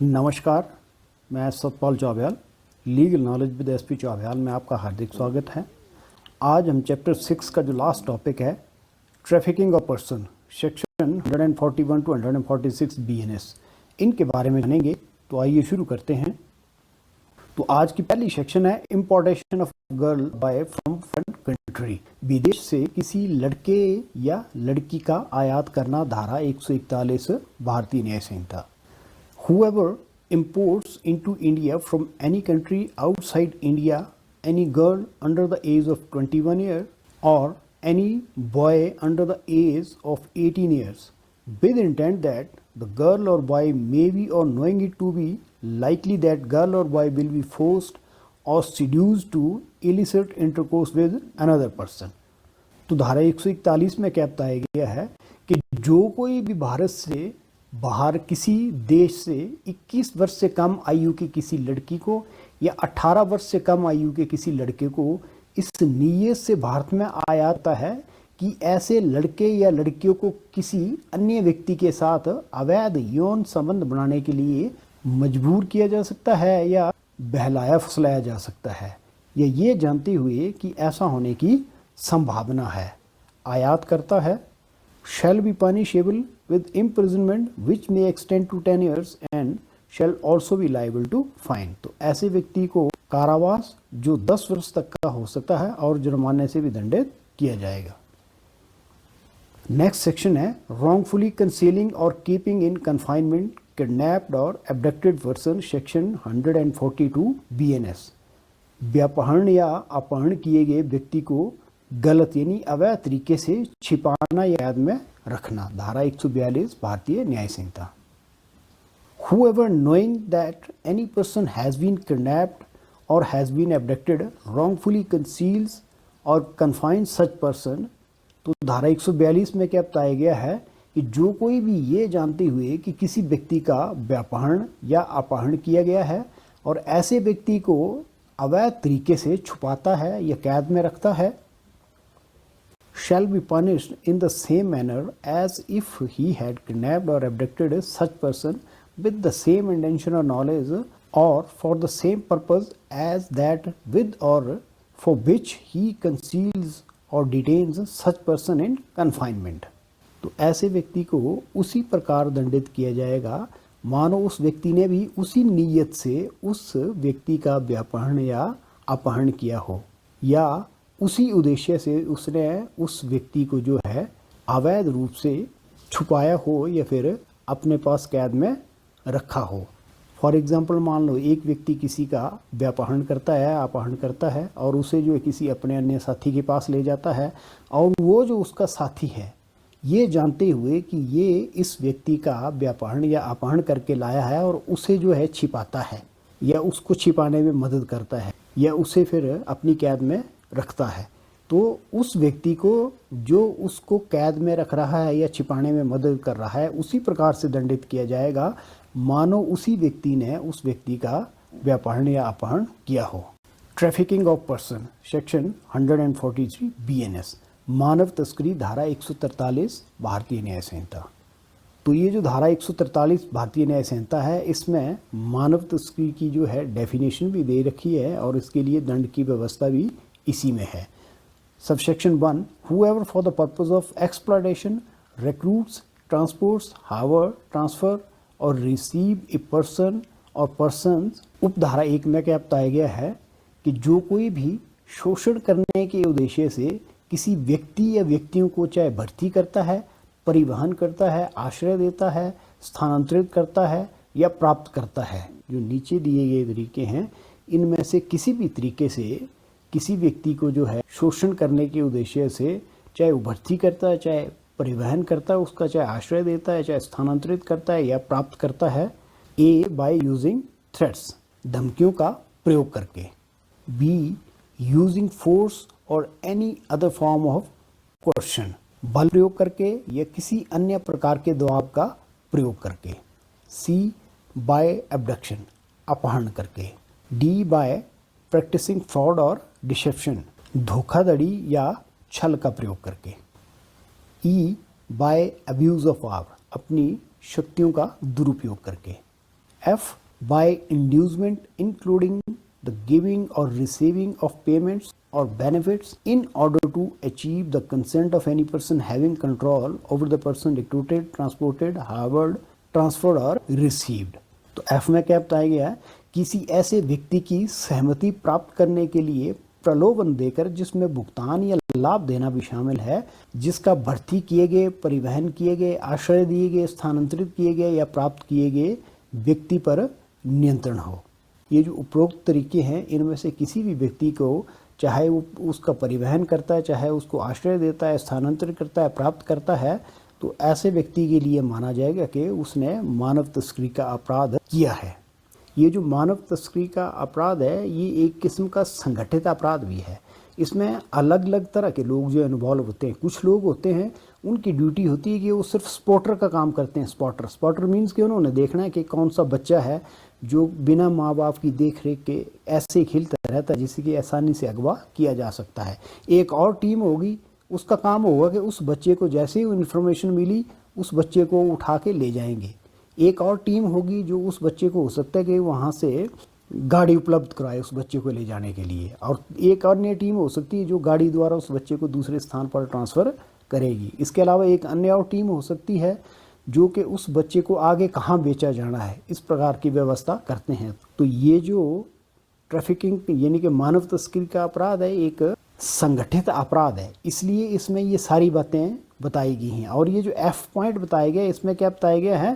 नमस्कार, मैं Satpal Chaubyal, legal knowledge with S P Chaubyal में आपका हार्दिक स्वागत है। आज हम चैप्टर 6 का जो लास्ट टॉपिक है, trafficking of person, section 141 to 146 BNS, इनके बारे में जानेंगे। तो आइए शुरू करते हैं। तो आज की पहली सेक्शन है importation of girl by from foreign country. विदेश से किसी लड़के या लड़की का आयात करना, धारा 141 भारतीय न्याय संहिता। Whoever imports into India from any country outside India any girl under the age of 21 years or any boy under the age of 18 years with intent that the girl or boy may be or knowing it to be likely that girl or boy will be forced or seduced to illicit intercourse with another person। तो धारा 141 में क्या बताया गया है कि जो कोई भी भारत से बाहर किसी देश से 21 वर्ष से कम आयु की किसी लड़की को या 18 वर्ष से कम आयु के किसी लड़के को इस नीयत से भारत में आयाता है कि ऐसे लड़के या लड़कियों को किसी अन्य व्यक्ति के साथ अवैध यौन संबंध बनाने के लिए मजबूर किया जा सकता है या बहलाया फुसलाया जा सकता है, या ये जानते हुए कि ऐसा होने की संभावना है, आयात करता है। shall be punishable with imprisonment which may extend to 10 years and shall also be liable to fine। तो ऐसे व्यक्ति को कारावास जो 10 वर्ष तक का हो सकता है और जुर्माने से भी दंडित किया जाएगा। नेक्स्ट सेक्शन है wrongfully concealing or keeping in confinement kidnapped or abducted person, section 142 BNS। व्यापहरण या अपहरण किए गए व्यक्ति को गलत यानी अवैध तरीके से छिपाना या कैद में रखना, धारा 142 भारतीय न्याय संहिता। Whoever knowing that any person has been kidnapped or has been abducted wrongfully conceals or confines such person। तो धारा 142 में क्या बताया गया है कि जो कोई भी ये जानते हुए कि किसी व्यक्ति का व्यापहरण या अपहरण किया गया है और ऐसे व्यक्ति को अवैध तरीके से छुपाता है या कैद में रखता है, shall be punished in the same manner as if he had kidnapped or abducted such person with the same intention or knowledge or for the same purpose as that with or for which he conceals or detains such person in confinement। तो ऐसे व्यक्ति को उसी प्रकार दंडित किया जाएगा मानो उस व्यक्ति ने भी उसी नीयत से उस व्यक्ति का व्यापहरण या अपहरण किया हो या उसी उद्देश्य से उसने उस व्यक्ति को जो है अवैध रूप से छुपाया हो या फिर अपने पास कैद में रखा हो। फॉर एग्जांपल मान लो एक व्यक्ति किसी का व्यापहरण करता है, अपहरण करता है और उसे जो है किसी अपने अन्य साथी के पास ले जाता है और वो जो उसका साथी है ये जानते हुए कि ये इस व्यक्ति का व्यापहरण या अपहरण करके लाया है और उसे जो है छिपाता है या उसको छिपाने में मदद करता है या उसे फिर अपनी कैद में रखता है, तो उस व्यक्ति को जो उसको कैद में रख रहा है या छिपाने में मदद कर रहा है उसी प्रकार से दंडित किया जाएगा मानो उसी व्यक्ति ने उस व्यक्ति का व्यापहरण या अपहरण किया हो। Trafficking of person, section 143 BNS, मानव तस्करी, धारा 143 भारतीय न्याय संहिता। तो ये जो धारा 143 भारतीय न्याय संहिता है इसमें मानव तस्करी की जो है डेफिनेशन भी दे रखी है और इसके लिए दंड की व्यवस्था भी इसी में है। Subsection 1, whoever for the purpose of exploitation recruits, transports, hire, transfer और receive a person or persons। उपधारा 1 में क्या बताया गया है कि जो कोई भी शोषण करने के उद्देश्य से किसी व्यक्ति या व्यक्तियों को चाहे भर्ती करता है, परिवहन करता है, आश्रय देता है, स्थानांतरित करता है या प्राप्त करता है, जो नीचे दिए गए तरीके हैं इनमें से किसी भी तरीके से किसी व्यक्ति को जो है शोषण करने के उद्देश्य से चाहे वो भर्ती करता है, चाहे परिवहन करता है उसका, चाहे आश्रय देता है, चाहे स्थानांतरित करता है या प्राप्त करता है। ए, बाय यूजिंग थ्रेट्स, धमकियों का प्रयोग करके। बी, यूजिंग फोर्स और any other form of coercion, बल प्रयोग करके या किसी अन्य प्रकार के दबाव का प्रयोग करके। सी, बाय एब्डक्शन, अपहरण करके। डी, बाय प्रैक्टिसिंग फ्रॉड और डिसेप्शन, धोखाधड़ी या छल का प्रयोग करके। ई, बाय अब्यूज ऑफ पावर, अपनी शक्तियों का दुरुपयोग करके। F, by inducement including the giving or receiving of payments or benefits in order to achieve the consent of any person having control over the person recruited, transported, hired, transferred or received। तो F में क्या बताया गया है, किसी ऐसे व्यक्ति की सहमति प्राप्त करने के लिए प्रलोभन देकर जिसमें भुगतान या लाभ देना भी शामिल है, जिसका भर्ती किए गए, परिवहन किए गए, आश्रय दिए गए, स्थानांतरित किए गए या प्राप्त किए गए व्यक्ति पर नियंत्रण हो। ये जो उपरोक्त तरीके हैं, इनमें से किसी भी व्यक्ति को, चाहे वो उसका परिवहन करता है, चाहे उसको आश्रय देता है, स्थानांतरित करता है, प्राप्त करता है, तो ऐसे व्यक्ति के लिए माना जाएगा कि उसने मानव तस्करी का अपराध किया है। ये जो मानव तस्करी का अपराध है, ये एक किस्म का संगठित अपराध भी है। इसमें अलग अलग तरह के लोग जो इन्वॉल्व होते हैं। कुछ लोग होते हैं, उनकी ड्यूटी होती है कि वो सिर्फ स्पॉटर का काम करते हैं। स्पॉटर मीन्स कि उन्होंने देखना है कि कौन सा बच्चा है जो बिना माँ बाप की देख रेख के ऐसे खेलता रहता है जिससे कि आसानी से अगवा किया जा सकता है। एक और टीम होगी, उसका काम होगा कि उस बच्चे को जैसे ही इन्फॉर्मेशन मिली, उस बच्चे को उठा के ले जाएंगे। एक और टीम होगी जो उस बच्चे को, हो सकता है कि वहाँ से गाड़ी उपलब्ध कराए उस बच्चे को ले जाने के लिए, और एक अन्य टीम हो सकती है जो गाड़ी द्वारा उस बच्चे को दूसरे स्थान पर ट्रांसफ़र करेगी। इसके अलावा एक अन्य और टीम हो सकती है जो कि उस बच्चे को आगे कहाँ बेचा जाना है, इस प्रकार की व्यवस्था करते हैं। तो ये जो ट्रैफिकिंग यानी कि मानव तस्करी का अपराध है, एक संगठित अपराध है, इसलिए इसमें ये सारी बातें बताई गई हैं। और ये जो F पॉइंट बताया गया है, इसमें क्या बताया गया है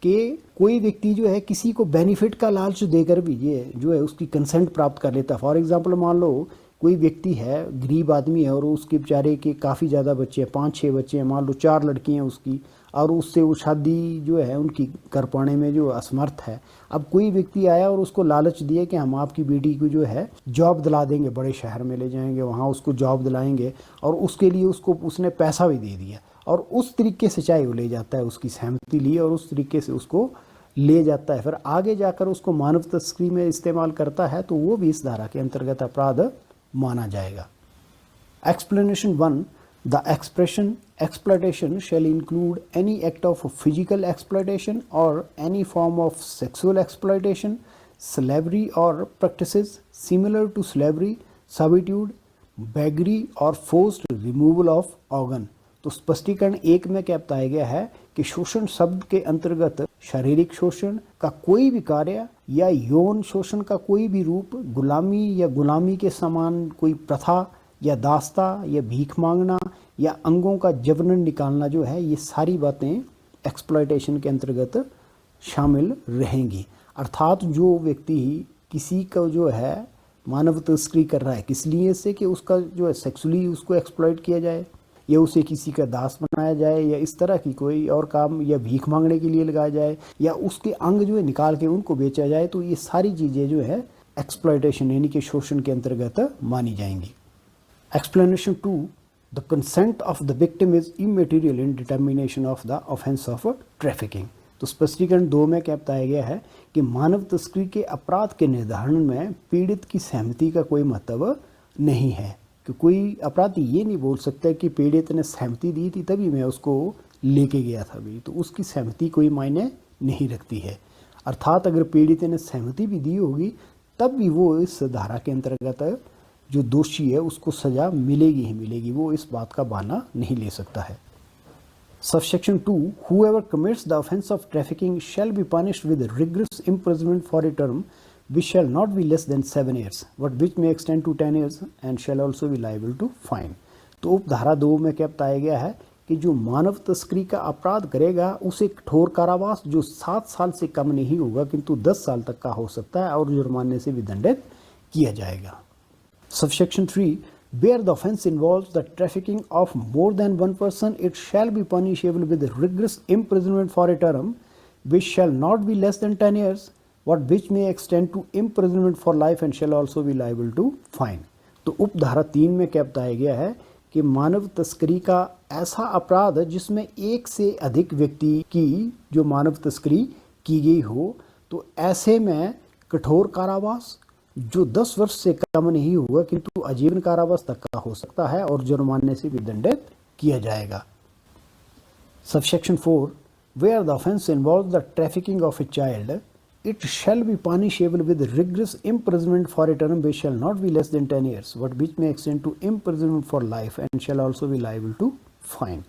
कि कोई व्यक्ति जो है किसी को बेनिफिट का लालच देकर भी ये जो है उसकी कंसेंट प्राप्त कर लेता है। फॉर एग्जांपल, मान लो कोई व्यक्ति है, गरीब आदमी है, और उसके बेचारे के काफ़ी ज़्यादा बच्चे हैं, 5-6 बच्चे हैं, मान लो 4 लड़की हैं उसकी, और उससे वो शादी जो है उनकी कर पाने में जो असमर्थ है। अब कोई व्यक्ति आया और उसको लालच दिया कि हम आपकी बेटी को जो है जॉब दिला देंगे, बड़े शहर में ले जाएंगे, वहाँ उसको जॉब दिलाएंगे, और उसके लिए उसने पैसा भी दे दिया, और उस तरीके से चाहे वो ले जाता है, उसकी सहमति ली और उस तरीके से उसको ले जाता है, फिर आगे जाकर उसको मानव तस्करी में इस्तेमाल करता है, तो वो भी इस धारा के अंतर्गत अपराध माना जाएगा। Explanation 1. The expression exploitation shall include any act of physical exploitation or any form of sexual exploitation, slavery or practices similar to slavery, servitude, beggary or forced removal of organ। तो स्पष्टीकरण 1 में क्या बताया गया है कि शोषण शब्द के अंतर्गत शारीरिक शोषण का कोई भी कार्य या यौन शोषण का कोई भी रूप, गुलामी या गुलामी के समान कोई प्रथा या दास्ता या भीख मांगना या अंगों का जबरन निकालना जो है, ये सारी बातें एक्सप्लॉयटेशन के अंतर्गत शामिल रहेंगी। अर्थात जो व्यक्ति किसी का जो है मानव तस्करी कर रहा है, किस लिए से कि उसका जो है सेक्सुअली उसको एक्सप्लॉयट किया जाए, या उसे किसी का दास बनाया जाए, या इस तरह की कोई और काम, या भीख मांगने के लिए लगाया जाए, या उसके अंग जो है निकाल के उनको बेचा जाए, तो ये सारी चीज़ें जो है एक्सप्लॉयटेशन यानी कि शोषण के अंतर्गत मानी जाएंगी। Explanation 2. The consent of the victim is immaterial in determination of the offense of trafficking। तो स्पष्टीकरण 2 में क्या बताया गया है कि मानव तस्करी के अपराध के निर्धारण में पीड़ित की सहमति का कोई महत्व नहीं है, कि कोई अपराधी ये नहीं बोल सकता कि पीड़ित ने सहमति दी थी तभी मैं उसको लेके गया था भी, तो उसकी सहमति कोई मायने नहीं रखती है। अर्थात अगर पीड़ित ने सहमति भी दी होगी तब भी वो इस धारा के अंतर्गत जो दोषी है उसको सजा मिलेगी ही मिलेगी, वो इस बात का बहाना नहीं ले सकता है। Subsection 2. Whoever commits the offence of trafficking shall be punished with rigorous imprisonment for a term which shall not be less than 7 years, but which may extend to 10 years and shall also be liable to fine। तो उपधारा 2 में क्या बताया गया है कि जो मानव तस्करी का अपराध करेगा उसे कठोर कारावास जो 7 साल से कम नहीं होगा किंतु 10 साल तक का हो सकता है और जुर्माने से भी दंडित किया जाएगा। Subsection 3. Where the offence involves the trafficking of more than one person, it shall be punishable with rigorous imprisonment for a term which shall not be less than 10 years, but which may extend to imprisonment for life and shall also be liable to fine। तो उपधारा 3 में क्या बताया गया है कि मानव तस्करी का ऐसा अपराध जिसमें एक से अधिक व्यक्ति की जो मानव तस्करी की गई हो, तो ऐसे में कठोर कारावास जो 10 वर्ष से कम नहीं होगा किंतु आजीवन कारावास तक का हो सकता है और जुर्माने से भी दंडित किया जाएगा। Subsection 4. Where the offence involves the trafficking of a child, It shall be punishable with rigorous imprisonment for a term which shall not be less than 10 years, but which may extend to imprisonment for life and shall also be liable to fine.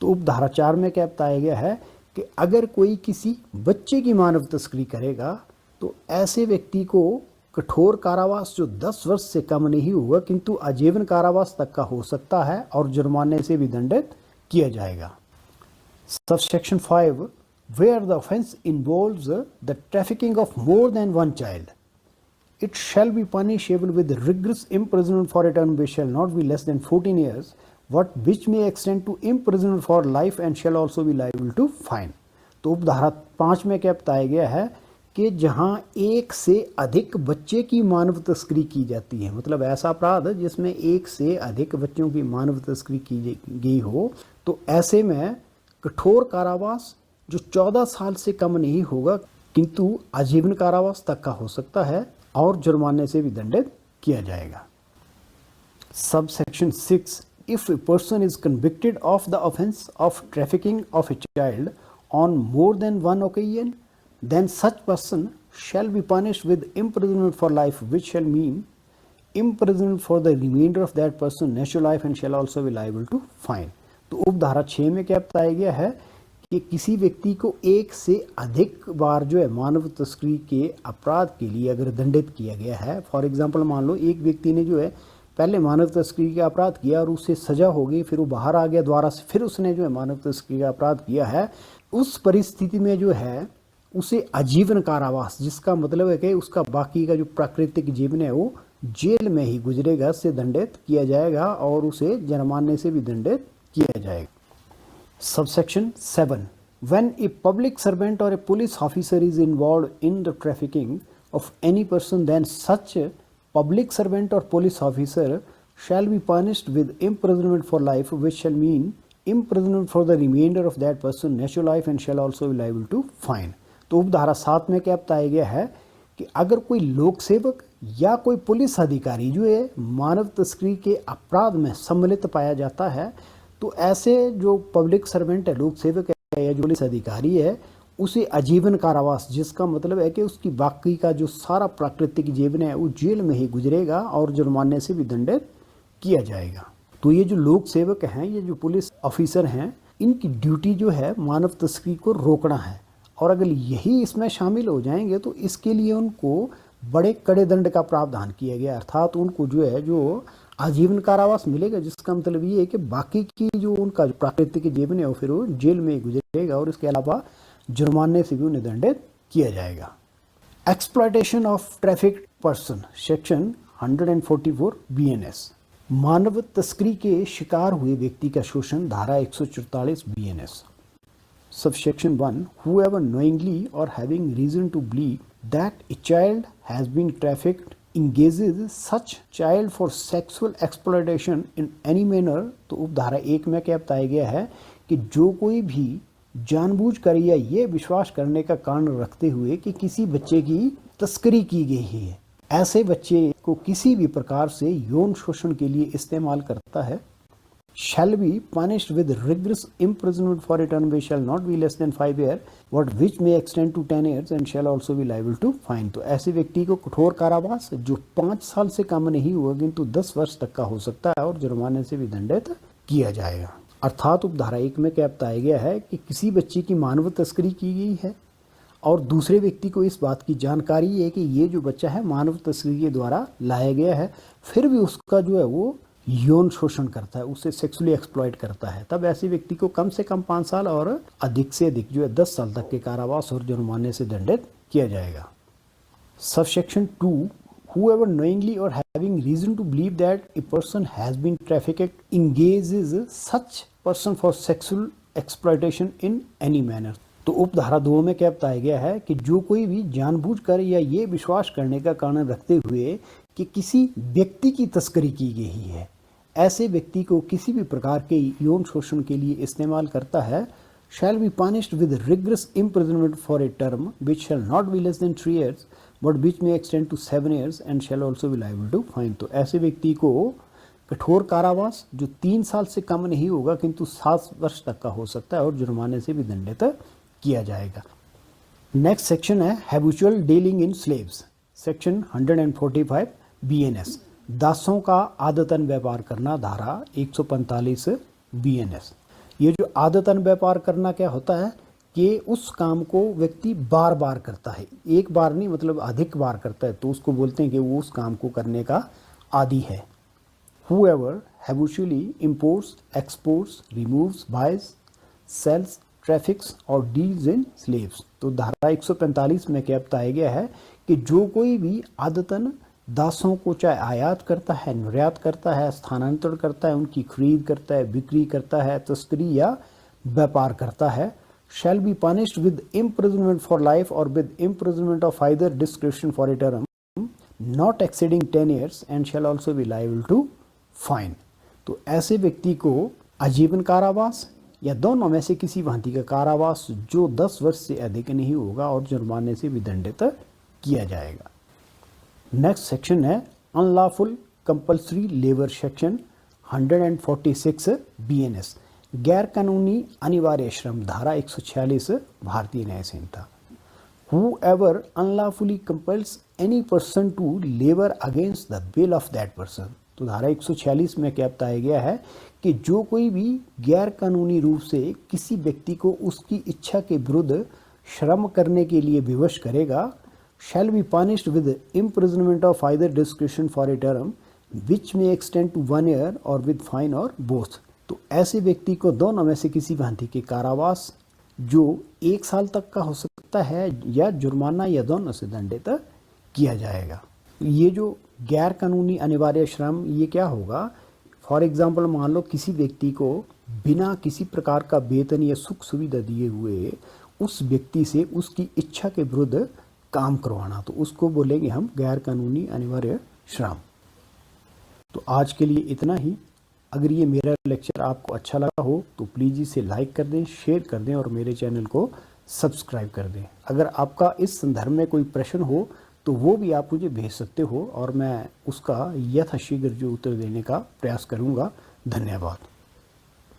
तो उपधारा 4 में क्या बताया गया है कि अगर कोई किसी बच्चे की मानव तस्करी करेगा तो ऐसे व्यक्ति को कठोर कारावास जो 10 वर्ष से कम नहीं होगा किंतु आजीवन कारावास तक का हो सकता है और जुर्माने से भी दंडित किया जाएगा। Subsection 5, where the offence involves the trafficking of more than one child, it shall be punishable with rigorous imprisonment for a term which shall not be less than 14 years, which may extend to imprisonment for life and shall also be liable to fine. तो उपधारा 5 में क्या बताया गया है कि जहां एक से अधिक बच्चे की मानव तस्करी की जाती है, मतलब ऐसा अपराध जिसमें एक से अधिक बच्चों की मानव तस्करी की गई हो, तो ऐसे में कठोर कारावास जो 14 साल से कम नहीं होगा किंतु आजीवन कारावास तक का हो सकता है और जुर्माने से भी दंडित किया जाएगा। Subsection 6, if a person is convicted of the offence of trafficking of a child on more than one occasion, then such person shall be punished with imprisonment for life, which shall mean imprisonment for the remainder of that person's natural life and shall also be liable to fine. तो उपधारा 6 में क्या बताया गया है कि किसी व्यक्ति को एक से अधिक बार जो है मानव तस्करी के अपराध के लिए अगर दंडित किया गया है, फॉर एग्जांपल मान लो एक व्यक्ति ने जो है पहले मानव तस्करी का अपराध किया और उससे सजा हो गई, फिर वो बाहर आ गया दोबारा से, फिर उसने जो है मानव तस्करी का अपराध किया है, उस परिस्थिति में जो है उसे आजीवन कारावास, जिसका मतलब है कि उसका बाकी का जो प्राकृतिक जीवन है वो जेल में ही गुजरेगा, से दंडित किया जाएगा और उसे जुर्माने से भी दंडित किया जाएगा। Subsection 7, when a public servant or a police officer is involved in the trafficking of any person, then such a public servant or police officer shall be punished with imprisonment for life, which shall mean imprisonment for the remainder of that person's natural life and shall also be liable to fine. तो उपधारा 7 में क्या बताया गया है कि अगर कोई लोक सेवक या कोई पुलिस अधिकारी जो है मानव तस्करी के अपराध में सम्मिलित पाया जाता है, तो ऐसे जो पब्लिक सर्वेंट है, लोक सेवक है या जो पुलिस अधिकारी है, उसे आजीवन कारावास, जिसका मतलब है कि उसकी बाकी का जो सारा प्राकृतिक जीवन है वो जेल में ही गुजरेगा और जुर्माने से भी दंडित किया जाएगा। तो ये जो लोक सेवक हैं, ये जो पुलिस ऑफिसर हैं, इनकी ड्यूटी जो है मानव तस्करी को रोकना है, और अगर यही इसमें शामिल हो जाएंगे तो इसके लिए उनको बड़े कड़े दंड का प्रावधान किया गया, अर्थात उनको जो है जो आजीवन कारावास मिलेगा, जिसका मतलब ये है कि बाकी की जो उनका जो प्राकृतिक जीवन है वो फिर वो जेल में गुजरेगा और इसके अलावा जुर्माने से भी उन्हें दंडित किया जाएगा। Exploitation of traffic person, section 144 BNS, मानव तस्करी के शिकार हुए व्यक्ति का शोषण, धारा 144 BNS। Subsection 1, whoever knowingly or having reason to believe that a child has been trafficked engages such child for sexual exploitation in any manner, तो उपधारा 1 में क्या बताया गया है कि जो कोई भी जानबूझकर या ये विश्वास करने का कारण रखते हुए कि किसी बच्चे की तस्करी की गई है, ऐसे बच्चे को किसी भी प्रकार से यौन शोषण के लिए इस्तेमाल करता है, shall be punished with rigorous imprisonment for a term which shall not be less than 5 years, which may extend to 10 years and shall also be liable to fine. तो ऐसे व्यक्ति को कठोर कारावास जो 5 साल से कम नहीं हुआ किंतु 10 वर्ष तक का हो सकता है और जुर्माने से भी दंडित किया जाएगा। अर्थात उपधारा 1 में क्या बताया गया है कि किसी बच्चे की मानव तस्करी की गई है और दूसरे व्यक्ति को इस बात की जानकारी है कि ये जो बच्चा है मानव तस्करी के द्वारा लाया गया है, फिर भी उसका जो है वो यौन शोषण करता है, उसे सेक्सुअली एक्सप्लॉइट करता है, तब ऐसे व्यक्ति को कम से कम 5 साल और अधिक से अधिक जो है 10 साल तक के कारावास और जुर्माने से दंडित किया जाएगा। Subsection 2, whoever knowingly or having reason to believe that a person has been trafficked engages such person for sexual exploitation in any manner। तो उपधारा 2 में क्या बताया गया है कि जो कोई भी जानबूझकर या ये विश्वास करने का कारण रखते हुए कि किसी व्यक्ति की तस्करी की गई है, ऐसे व्यक्ति को किसी भी प्रकार के यौन शोषण के लिए इस्तेमाल करता है, shall be punished with rigorous imprisonment for a term which shall not be less than 3 years but which may extend to 7 years and shall also be liable to fine। तो ऐसे व्यक्ति को कठोर कारावास जो 3 साल से कम नहीं होगा किंतु 7 वर्ष तक का हो सकता है और जुर्माने से भी दंडित किया जाएगा। नेक्स्ट सेक्शन है habitual dealing in slaves, section 145 BNS, दासों का आदतन व्यापार करना, धारा 145 BNS। ये जो आदतन व्यापार करना क्या होता है कि उस काम को व्यक्ति बार बार करता है, एक बार नहीं मतलब अधिक बार करता है, तो उसको बोलते हैं कि वो उस काम को करने का आदी है। Whoever habitually imports, exports, removes, buys, sells, traffics और deals in slaves। तो धारा 145 में क्या बताया गया है कि जो कोई भी आदतन दासों को चाहे आयात करता है, निर्यात करता है, स्थानांतरण करता है, उनकी खरीद करता है, बिक्री करता है, तस्करी या व्यापार करता है, shall be punished with imprisonment for life or with imprisonment of either discretion for a term not exceeding 10 years and shall also be liable to fine। तो ऐसे व्यक्ति को आजीवन कारावास या दोनों में से किसी भांति का कारावास जो 10 वर्ष से अधिक नहीं होगा और जुर्माने से भी दंडित किया जाएगा। नेक्स्ट सेक्शन है unlawful compulsory labour, section 146 BNS, गैर कानूनी अनिवार्य श्रम, धारा 146 भारतीय न्याय संहिता। Whoever unlawfully compels any person to labor against the will of that person। तो धारा 146 में क्या बताया गया है कि जो कोई भी गैर कानूनी रूप से किसी व्यक्ति को उसकी इच्छा के विरुद्ध श्रम करने के लिए विवश करेगा, shall be punished with imprisonment of either discretion for a term which may extend to 1 year or with fine or both। तो ऐसे व्यक्ति को दोनों में से किसी भांति के कारावास जो 1 साल तक का हो सकता है या जुर्माना या दोनों से दंडित किया जाएगा। ये जो गैर कानूनी अनिवार्य श्रम ये क्या होगा, फॉर एग्जांपल मान लो किसी व्यक्ति को बिना किसी प्रकार का वेतन या सुख सुविधा दिए हुए उस व्यक्ति से उसकी इच्छा के विरुद्ध काम करवाना, तो उसको बोलेंगे हम गैर कानूनी अनिवार्य श्रम। तो आज के लिए इतना ही। अगर ये मेरा लेक्चर आपको अच्छा लगा हो तो प्लीज़ इसे लाइक कर दें, शेयर कर दें और मेरे चैनल को सब्सक्राइब कर दें। अगर आपका इस संदर्भ में कोई प्रश्न हो तो वो भी आप मुझे भेज सकते हो और मैं उसका यथाशीघ्र जो उत्तर देने का प्रयास करूँगा। धन्यवाद।